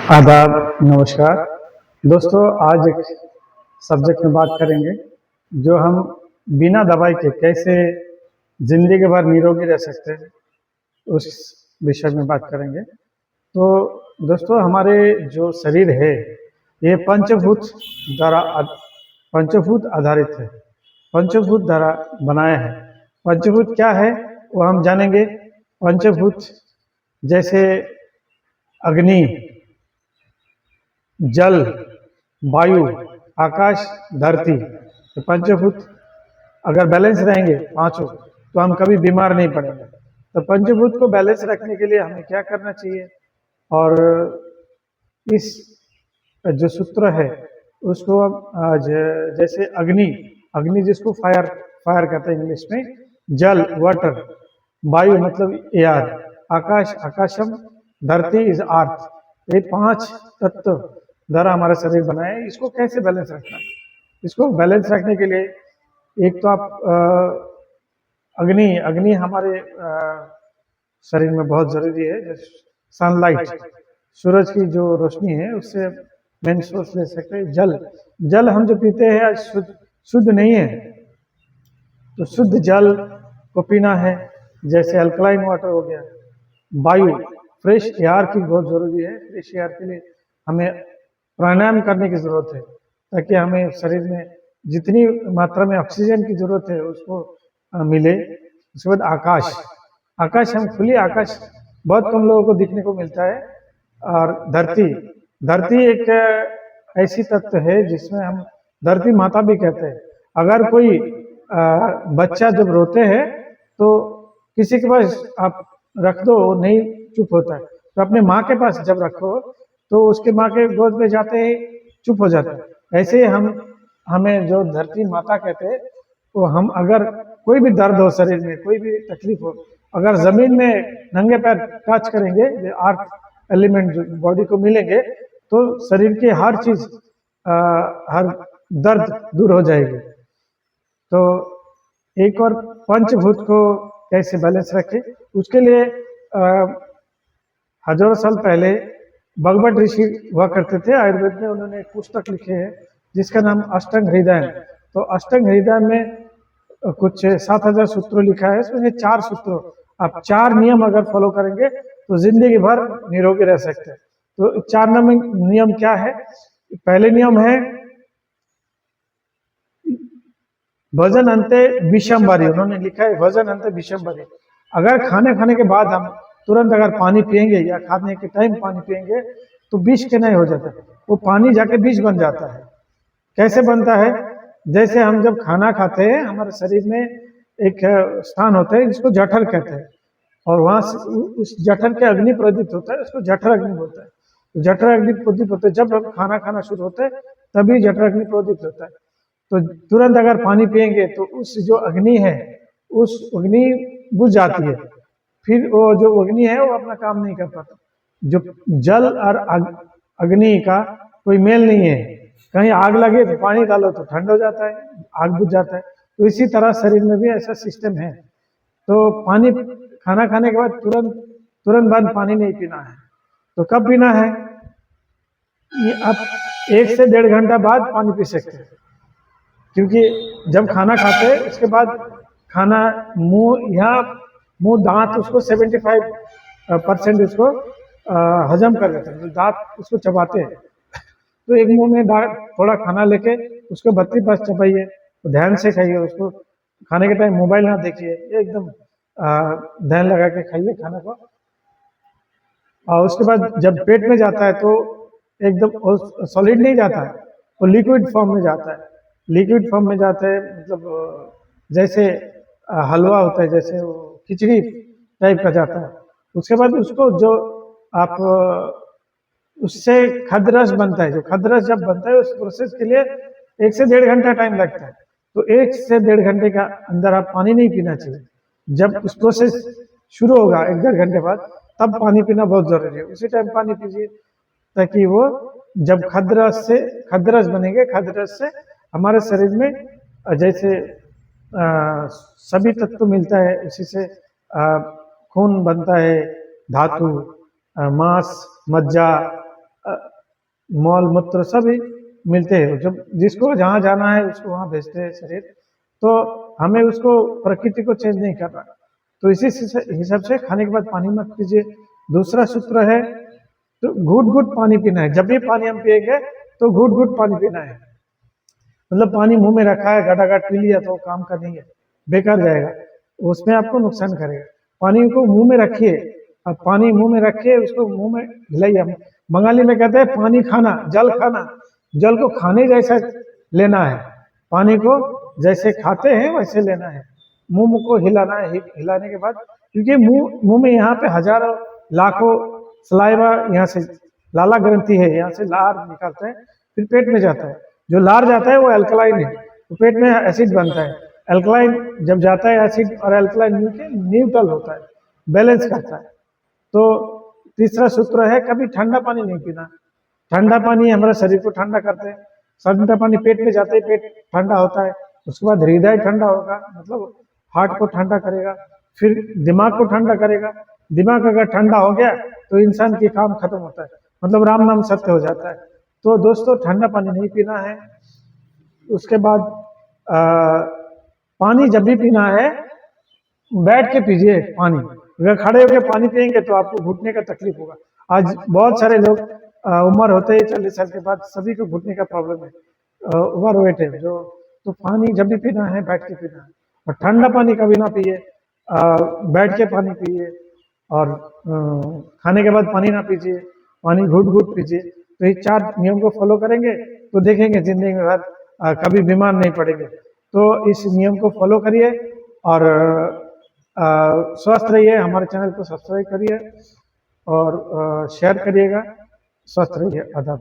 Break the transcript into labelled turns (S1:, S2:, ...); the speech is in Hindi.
S1: आदाब, नमस्कार दोस्तों। आज एक सब्जेक्ट में बात करेंगे जो हम बिना दवाई के कैसे जिंदगी भर निरोगी रह सकते हैं, उस विषय में बात करेंगे। तो दोस्तों, हमारे जो शरीर है ये पंचभूत आधारित है, पंचभूत द्वारा बनाया है। पंचभूत क्या है वो हम जानेंगे। पंचभूत जैसे अग्नि, जल, वायु, आकाश, धरती, तो पंचभूत अगर बैलेंस रहेंगे पांचों तो हम कभी बीमार नहीं पड़ेंगे। तो पंचभूत को बैलेंस रखने के लिए हमें क्या करना चाहिए, और इस जो सूत्र है उसको हम जैसे अग्नि, अग्नि जिसको फायर फायर कहते हैं इंग्लिश में, जल वाटर, वायु मतलब एयर, आकाश आकाशम, धरती इज अर्थ। ये पांच तत्व द्वारा हमारा शरीर बना है। इसको कैसे बैलेंस रखना है? इसको बैलेंस रखने के लिए एक तो आप अग्नि अग्नि हमारे शरीर में बहुत जरूरी है। सनलाइट, सूरज की जो रोशनी है उससे मेन सोर्स ले सकते हैं। जल, जल हम जो पीते हैं आज शुद्ध नहीं है, तो शुद्ध जल को पीना है, जैसे अल्कलाइन वाटर हो गया। वायु, फ्रेश एयर की बहुत जरूरी है। फ्रेश एयर के लिए हमें प्राणायाम करने की जरूरत है, ताकि हमें शरीर में जितनी मात्रा में ऑक्सीजन की जरूरत है उसको मिले। उसके बाद आकाश, आकाश हम खुली आकाश बहुत कम लोगों को दिखने को मिलता है। और धरती, धरती एक ऐसी तत्व है जिसमें हम धरती माता भी कहते हैं। अगर कोई बच्चा जब रोते हैं तो किसी के पास आप रख दो, नहीं चुप होता है, तो अपने माँ के पास जब रखो तो उसके माँ के गोद में जाते ही चुप हो जाता है। ऐसे ही हमें जो धरती माता कहते हैं, तो हम अगर कोई भी दर्द हो शरीर में, कोई भी तकलीफ हो, अगर जमीन में नंगे पैर टच करेंगे, अर्थ एलिमेंट जो बॉडी को मिलेंगे, तो शरीर की हर चीज हर दर्द दूर हो जाएगी। तो एक और पंचभूत को कैसे बैलेंस रखें, उसके लिए हजारों साल पहले भगवत ऋषि हुआ करते थे आयुर्वेद में। उन्होंने एक पुस्तक लिखे है जिसका नाम अष्टांग हृदय। तो अष्टांग हृदय में कुछ 7000 सूत्र लिखा है। इसमें 4 सूत्र, आप 4 नियम अगर फॉलो करेंगे तो जिंदगी भर निरोगी रह सकते हैं। तो 4 नियम क्या है? पहले नियम है भोजन अंते विषमबरी। उन्होंने लिखा है भोजन अंते विषमबरी। अगर खाने के बाद हम तुरंत अगर पानी पिएंगे या खाने के टाइम पानी पिएंगे तो विष के नहीं हो जाता, वो पानी जाके विष बन जाता है। कैसे बनता है? जैसे हम जब खाना खाते हैं, हमारे शरीर में एक स्थान होता है जिसको जठर कहते हैं, और वहां से उस जठर के अग्नि प्रोदित होता है, उसको जठर अग्नि बोलता है। तो जठर अग्नि प्रोदित होता है जब हम खाना खाना शुरू होते हैं, तभी जठर अग्नि प्रोदित होता है। तो तुरंत अगर पानी पिएंगे तो उस जो अग्नि है, उस अग्नि बुझ जाती है, फिर वो जो अग्नि है वो अपना काम नहीं कर पाता। जो जल और अग्नि का कोई मेल नहीं है। कहीं आग लगे तो पानी डालो तो ठंड हो जाता है, आग बुझ जाता है। तो इसी तरह शरीर में भी ऐसा सिस्टम है। तो पानी खाना खाने के बाद तुरंत बाद पानी नहीं पीना है। तो कब पीना है? ये आप 1 से 1.5 घंटा बाद पानी पी सकते हैं, क्योंकि जब खाना खाते हैं उसके बाद खाना मुंह दांत उसको 75% उसको हजम कर लेते हैं, तो दांत उसको चबाते हैं। तो एक मुंह में थोड़ा खाना लेके उसको 32 चबाइए, तो ध्यान से खाइए। उसको खाने के टाइम मोबाइल ना देखिए, एकदम ध्यान लगा के खाइए खाना को। और उसके बाद जब पेट में जाता है तो एकदम सॉलिड नहीं जाता है, वो लिक्विड फॉर्म में जाता है। लिक्विड फॉर्म में जाता है, मतलब जैसे हलवा होता है, जैसे वो खिचड़ी टाइप का जाता है। उसके बाद उसको जो आप उससे खाद्य रस बनता है। जो खाद्य रस जब बनता है उस प्रोसेस के लिए 1 से 1.5 घंटा टाइम लगता है। तो 1 से 1.5 घंटे का अंदर आप पानी नहीं पीना चाहिए। जब उस प्रोसेस शुरू होगा 1-1.5 घंटे बाद, तब पानी पीना बहुत जरूरी है। उसी टाइम पानी पीजिए, ताकि वो जब खाद्य रस बनेंगे, खाद्य रस से हमारे शरीर में जैसे सभी तत्व मिलता है, उसी से खून बनता है, धातु, मांस, मज्जा, मॉल मूत्र सभी मिलते हैं, जब जिसको जहाँ जाना है उसको वहाँ भेजते हैं शरीर। तो हमें उसको प्रकृति को चेंज नहीं करना। तो इसी हिसाब से खाने के बाद पानी मत पीजिए। दूसरा सूत्र है तो घूट घूट पानी पीना है। जब भी पानी हम पिएंगे तो घूट घूट पानी पीना है। मतलब पानी मुंह में रखा है घटाघट पी लिया तो काम का नहीं है, बेकार जाएगा, उसमें आपको नुकसान करेगा। पानी को मुंह में रखिए, अब पानी मुंह में रखिए, उसको मुंह में हिलाइए। बंगाली में कहते हैं पानी खाना, जल खाना। जल को खाने जैसा लेना है, पानी को जैसे खाते हैं वैसे लेना है। मुंह को हिलाना है, हिलाने के बाद, क्योंकि मुंह में यहाँ पे हजारों लाखों सलाइवा, यहाँ से लाला ग्रंथि है, यहाँ से लार निकलता है, फिर पेट में जाता है। जो लार जाता है वो अल्कलाइन है, तो पेट में एसिड बनता है। अल्कलाइन जब जाता है एसिड और अल्कलाइन मिलकर न्यूट्रल होता है, बैलेंस करता है। तो तीसरा सूत्र है कभी ठंडा पानी नहीं पीना। ठंडा पानी हमारे शरीर को ठंडा करते हैं। ठंडा पानी पेट में जाते ही पेट ठंडा होता है, उसके बाद हृदय ठंडा होगा, मतलब हार्ट को ठंडा करेगा, फिर दिमाग को ठंडा करेगा। दिमाग अगर ठंडा हो गया तो इंसान की काम खत्म होता है, मतलब राम नाम सत्य हो जाता है। तो दोस्तों ठंडा पानी नहीं पीना है। उसके बाद पानी जब भी पीना है बैठ के पीजिए पानी। अगर खड़े होकर पानी पियेंगे तो आपको घुटने का तकलीफ होगा। आज बहुत सारे लोग उम्र होते ही 40 साल के बाद सभी को घुटने का प्रॉब्लम है, ओवर वेट है जो। तो पानी जब भी पीना है बैठ के पीना है, और ठंडा पानी कभी ना पिए, बैठ के पानी पिए। और खाने के बाद पानी ना पीजिए, पानी घूट घूट पीजिए। तो ये 4 नियम को फॉलो करेंगे तो देखेंगे जिंदगी में भर कभी बीमार नहीं पड़ेंगे। तो इस नियम को फॉलो करिए और स्वस्थ रहिए। हमारे चैनल को सब्सक्राइब करिए और शेयर करिएगा। स्वस्थ रहिए। आदाब।